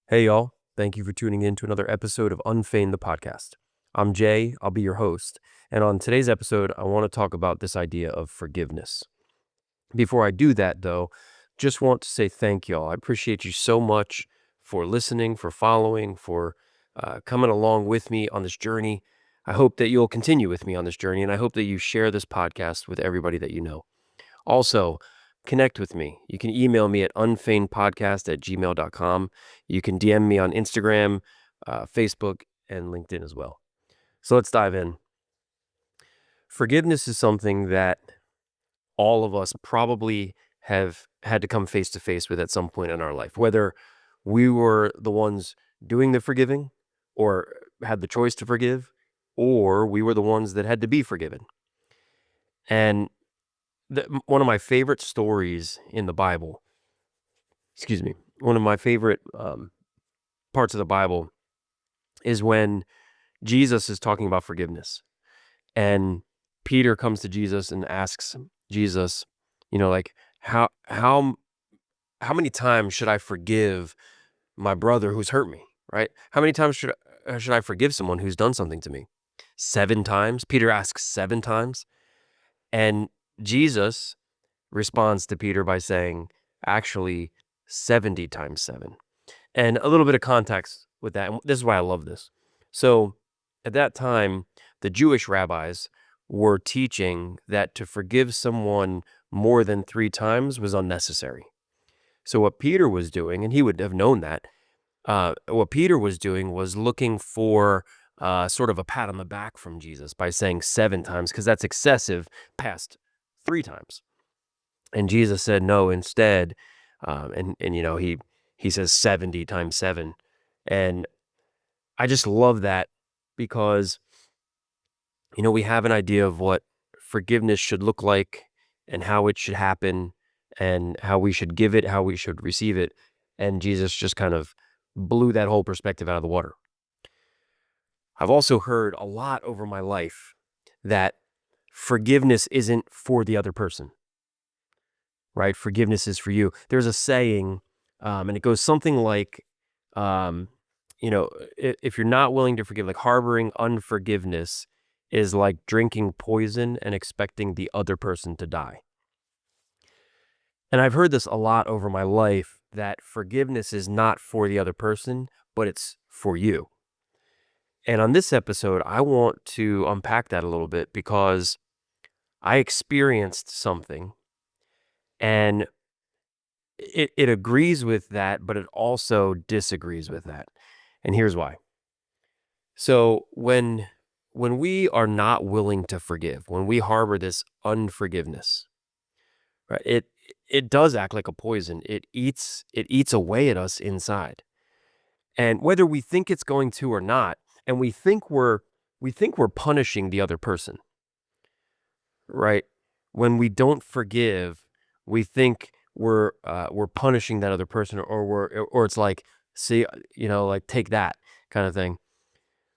Hey, y'all. Thank you for tuning in to another episode of Unfeigned the podcast. I'm Jay. I'll be your host. And on today's episode, I want to talk about this idea of forgiveness. Before I do that, though, just want to say thank y'all. I appreciate you so much for listening, for following, for coming along with me on this journey. I hope that you'll continue with me on this journey, and I hope that you share this podcast with everybody that you know. Also, connect with me. You can email me at unfeignedpodcast@gmail.com. You can DM me on Instagram, Facebook, and LinkedIn as well. So let's dive in. Forgiveness is something that all of us probably have had to come face to face with at some point in our life, whether we were the ones doing the forgiving or had the choice to forgive, or we were the ones that had to be forgiven. And one of my favorite stories in the Bible, one of my favorite parts of the Bible is when Jesus is talking about forgiveness. And Peter comes to Jesus and asks Jesus, like, how many times should I forgive my brother who's hurt me, right? How many times should I forgive someone who's done something to me? 7 times? Peter asks 7 times. And Jesus responds to Peter by saying, actually, 70 times 7. And a little bit of context with that. And this is why I love this. So at that time, the Jewish rabbis were teaching that to forgive someone more than 3 times was unnecessary. So what Peter was doing, and he would have known that, what Peter was doing was looking for sort of a pat on the back from Jesus by saying 7 times, because that's excessive past 3 times. And Jesus said, no, instead, he says 70 times 7. And I just love that because, we have an idea of what forgiveness should look like and how it should happen and how we should give it, how we should receive it. And Jesus just kind of blew that whole perspective out of the water. I've also heard a lot over my life that forgiveness isn't for the other person, right? Forgiveness is for you. There's a saying, and it goes something like, if you're not willing to forgive, like harboring unforgiveness is like drinking poison and expecting the other person to die. And I've heard this a lot over my life, that forgiveness is not for the other person, but it's for you. And on this episode, I want to unpack that a little bit because I experienced something and it agrees with that, but it also disagrees with that. And here's why. So when we are not willing to forgive, when we harbor this unforgiveness, right, it does act like a poison. It eats away at us inside. And whether we think it's going to or not, and we think we're punishing the other person, right? When we don't forgive, we think we're punishing that other person, or it's like, see, like, take that kind of thing.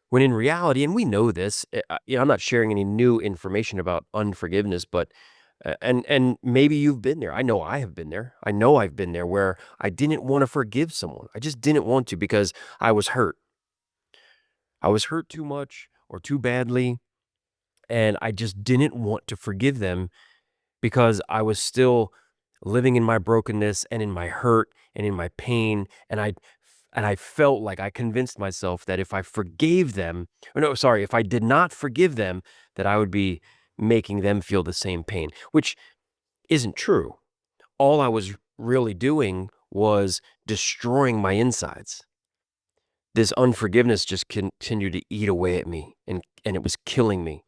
When in reality, and we know this, I'm not sharing any new information about unforgiveness, but and maybe you've been there. I know I have been there. I know I've been there where I didn't want to forgive someone. I just didn't want to because I was hurt. I was hurt too much or too badly, and I just didn't want to forgive them because I was still living in my brokenness and in my hurt and in my pain, and I felt like I convinced myself that if I forgave them, or no, sorry, if I did not forgive them, that I would be making them feel the same pain, which isn't true. All I was really doing was destroying my insides. This unforgiveness just continued to eat away at me, and it was killing me.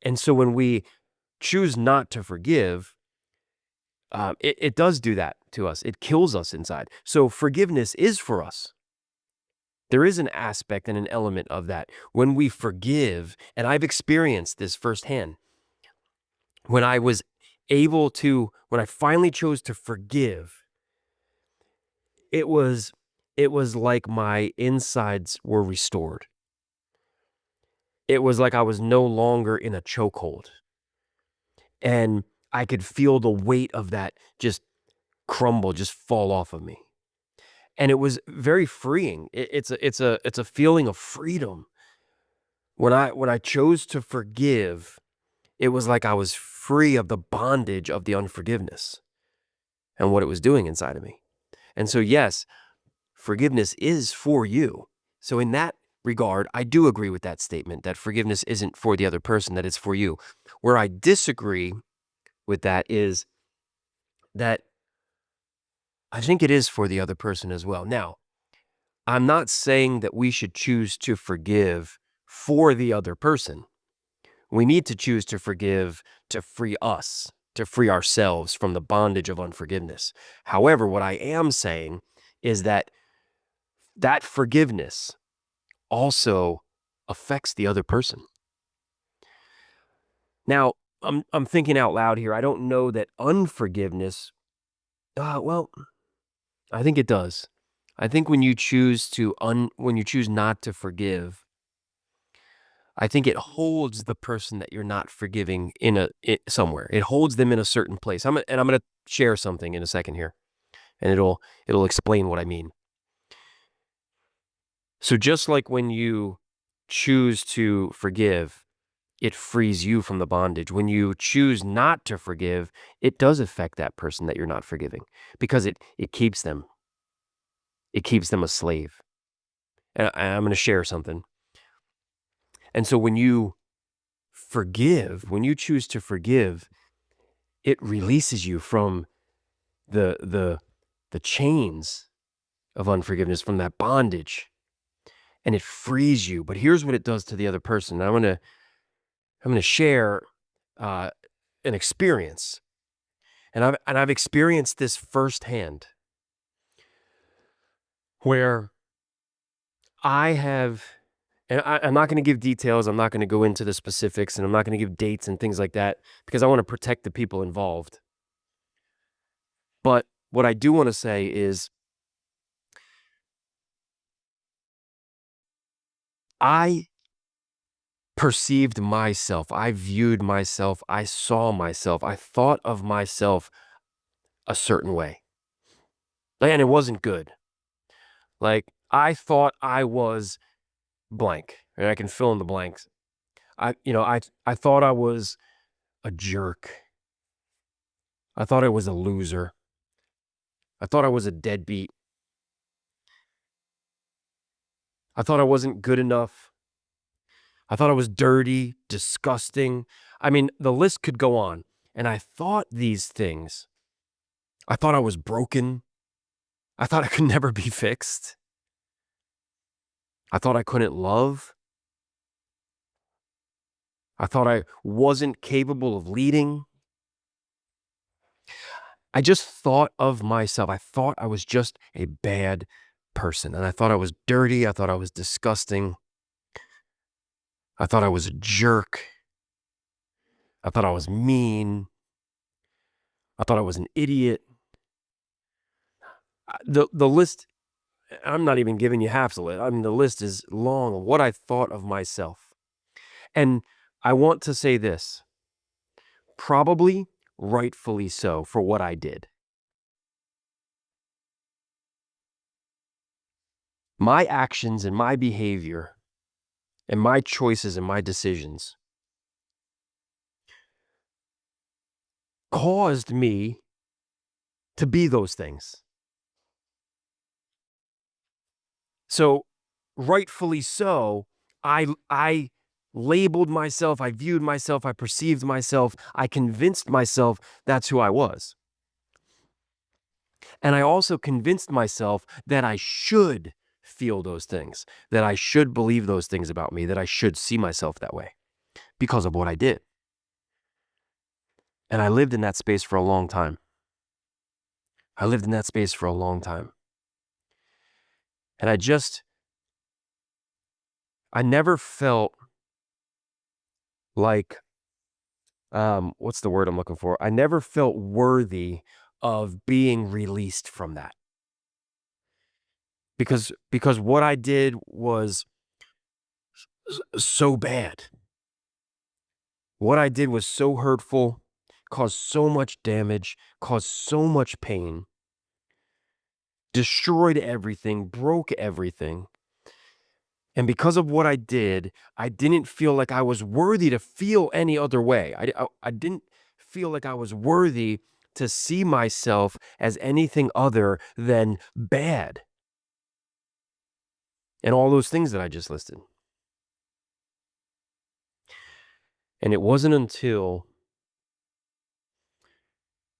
And so when we choose not to forgive, it does do that to us. It kills us inside. So forgiveness is for us. There is an aspect and an element of that. When we forgive, and I've experienced this firsthand, when I finally chose to forgive, it was like my insides were restored. It was like I was no longer in a chokehold. And I could feel the weight of that just crumble, just fall off of me. And it was very freeing. It's a feeling of freedom. When I chose to forgive, it was like I was free of the bondage of the unforgiveness and what it was doing inside of me. And so, yes, forgiveness is for you. So, in that regard, I do agree with that statement that forgiveness isn't for the other person, that it's for you. Where I disagree with that is that I think it is for the other person as well. Now, I'm not saying that we should choose to forgive for the other person. We need to choose to forgive to free us, to free ourselves from the bondage of unforgiveness. However, what I am saying is that that forgiveness also affects the other person. Now, I'm thinking out loud here. I don't know that unforgiveness, well, I think it does. I think when you choose when you choose not to forgive, I think it holds the person that you're not forgiving somewhere. It holds them in a certain place. I'm going to share something in a second here, and it'll explain what I mean. So just like when you choose to forgive, it frees you from the bondage. When you choose not to forgive, it does affect that person that you're not forgiving because it keeps them. It keeps them a slave. And I'm going to share something. And so when you forgive, when you choose to forgive, it releases you from the chains of unforgiveness, from that bondage, and it frees you. But here's what it does to the other person. I'm gonna share uh, an experience, and I've experienced this firsthand, where I have, and I'm not going to give details. I'm not going to go into the specifics, and I'm not going to give dates and things like that because I want to protect the people involved. But what I do want to say is I perceived myself, I viewed myself, I saw myself, I thought of myself a certain way. And it wasn't good. Like I thought I was blank, and I can fill in the blanks. I thought I was a jerk. I thought I was a loser. I thought I was a deadbeat. I thought I wasn't good enough. I thought I was dirty, disgusting. I mean, the list could go on. And I thought these things. I thought I was broken. I thought I could never be fixed. I thought I couldn't love. I thought I wasn't capable of leading. I just thought of myself. I thought I was just a bad person. And I thought I was dirty. I thought I was disgusting. I thought I was a jerk. I thought I was mean. I thought I was an idiot. The list, I'm not even giving you half the list. I mean, the list is long of what I thought of myself. And I want to say this, probably rightfully so for what I did. My actions and my behavior and my choices and my decisions caused me to be those things. So, rightfully so, I labeled myself, I viewed myself, I perceived myself, I convinced myself that's who I was. And I also convinced myself that I should feel those things, that I should believe those things about me, that I should see myself that way because of what I did. And I lived in that space for a long time. I lived in that space for a long time. And I never felt like, what's the word I'm looking for? I never felt worthy of being released from that. Because what I did was so bad. What I did was so hurtful, caused so much damage, caused so much pain destroyed everything, broke everything. And because of what I did, I didn't feel like I was worthy to feel any other way. I didn't feel like I was worthy to see myself as anything other than bad. And all those things that I just listed. And it wasn't until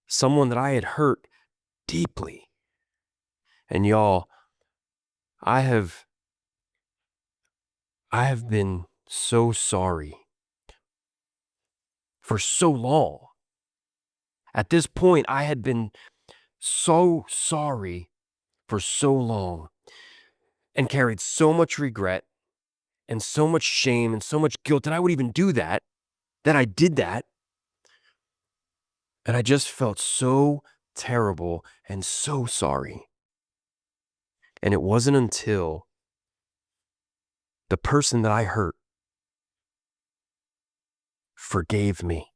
someone that I had hurt deeply, and y'all, I have I have been so sorry for so long. At this point, I had been so sorry for so long and carried so much regret and so much shame and so much guilt that I would even do that, that I did that. And I just felt so terrible and so sorry. And it wasn't until the person that I hurt forgave me.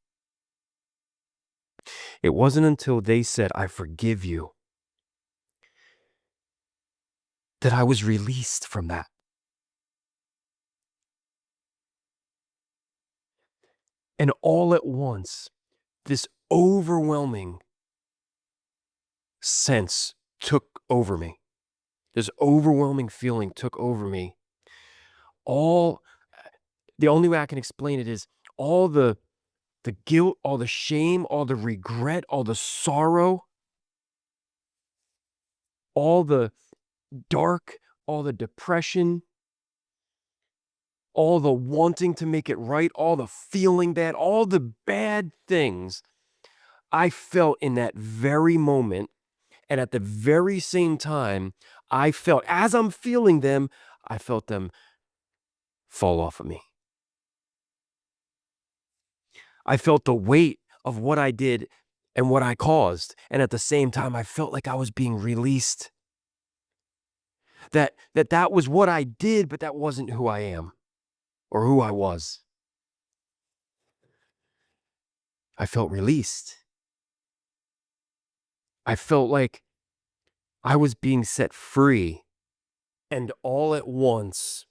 It wasn't until they said, "I forgive you," that I was released from that. And all at once, this overwhelming sense took over me. This overwhelming feeling took over me. All the only way I can explain it is all the guilt, all the shame, all the regret, all the sorrow, all the dark, all the depression, all the wanting to make it right, all the feeling bad, all the bad things I felt in that very moment. And at the very same time, I felt, as I'm feeling them, I felt them fall off of me. I felt the weight of what I did and what I caused. And at the same time, I felt like I was being released. That was what I did, but that wasn't who I am or who I was. I felt released. I felt like I was being set free. And all at once,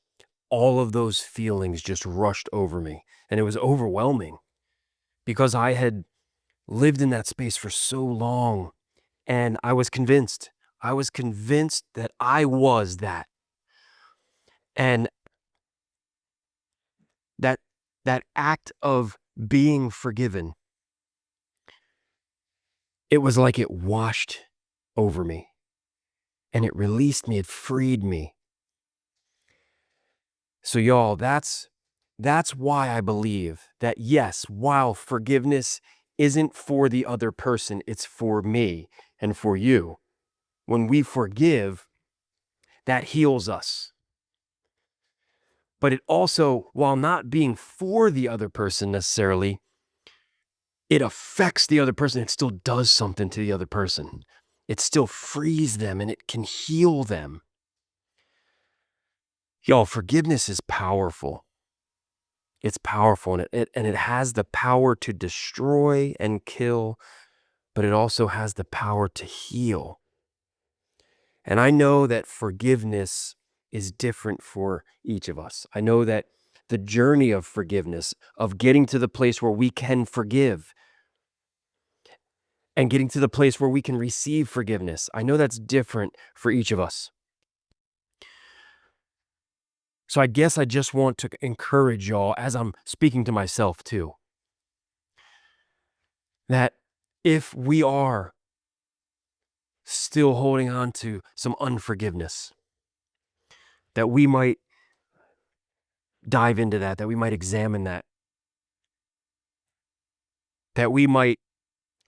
all of those feelings just rushed over me. And it was overwhelming because I had lived in that space for so long. And I was convinced. I was convinced that I was that. And that that act of being forgiven, it was like it washed over me and it released me, it freed me. So y'all, that's why I believe that yes, while forgiveness isn't for the other person, it's for me and for you. When we forgive, that heals us. But it also, while not being for the other person necessarily, it affects the other person. It still does something to the other person. It still frees them and it can heal them. Y'all, forgiveness is powerful. It's powerful and it has the power to destroy and kill, but it also has the power to heal. And I know that forgiveness is different for each of us. I know that the journey of forgiveness, of getting to the place where we can forgive and getting to the place where we can receive forgiveness, I know that's different for each of us. So I guess I just want to encourage y'all, as I'm speaking to myself too, that if we are still holding on to some unforgiveness, that we might dive into that we might examine that we might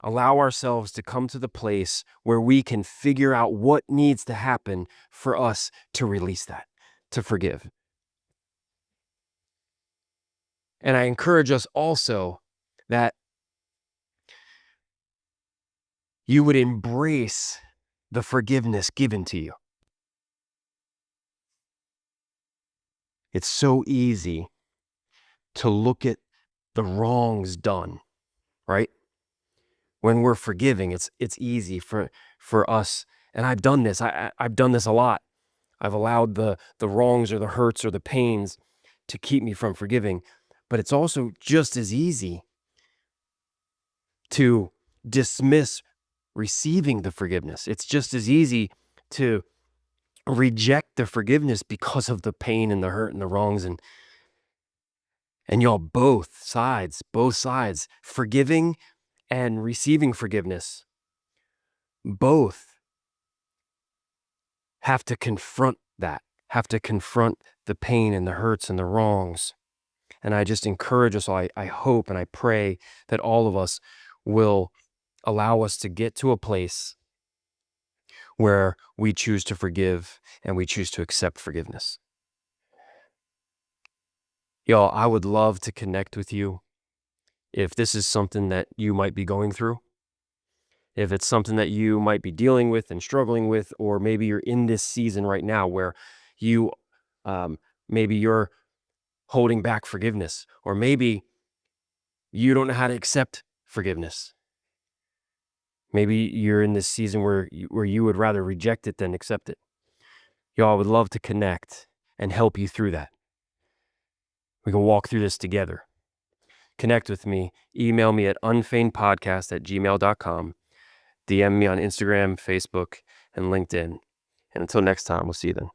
allow ourselves to come to the place where we can figure out what needs to happen for us to release that, to forgive. And I encourage us also that you would embrace the forgiveness given to you. It's so easy to look at the wrongs done, right? When we're forgiving, it's easy for us And I've done this. I've done this a lot. I've allowed the wrongs or the hurts or the pains to keep me from forgiving. But it's also just as easy to dismiss receiving the forgiveness. It's just as easy to reject the forgiveness because of the pain and the hurt and the wrongs. And y'all, both sides, forgiving and receiving forgiveness, both have to confront that, have to confront the pain and the hurts and the wrongs. And I just encourage us all, I hope and I pray that all of us will allow us to get to a place where we choose to forgive and we choose to accept forgiveness. Y'all, I would love to connect with you if this is something that you might be going through, if it's something that you might be dealing with and struggling with, or maybe you're in this season right now where you, maybe you're holding back forgiveness, or maybe you don't know how to accept forgiveness. Maybe you're in this season where you would rather reject it than accept it. Y'all, I would love to connect and help you through that. We can walk through this together. Connect with me. Email me at unfeignedpodcast@gmail.com. DM me on Instagram, Facebook, and LinkedIn. And until next time, we'll see you then.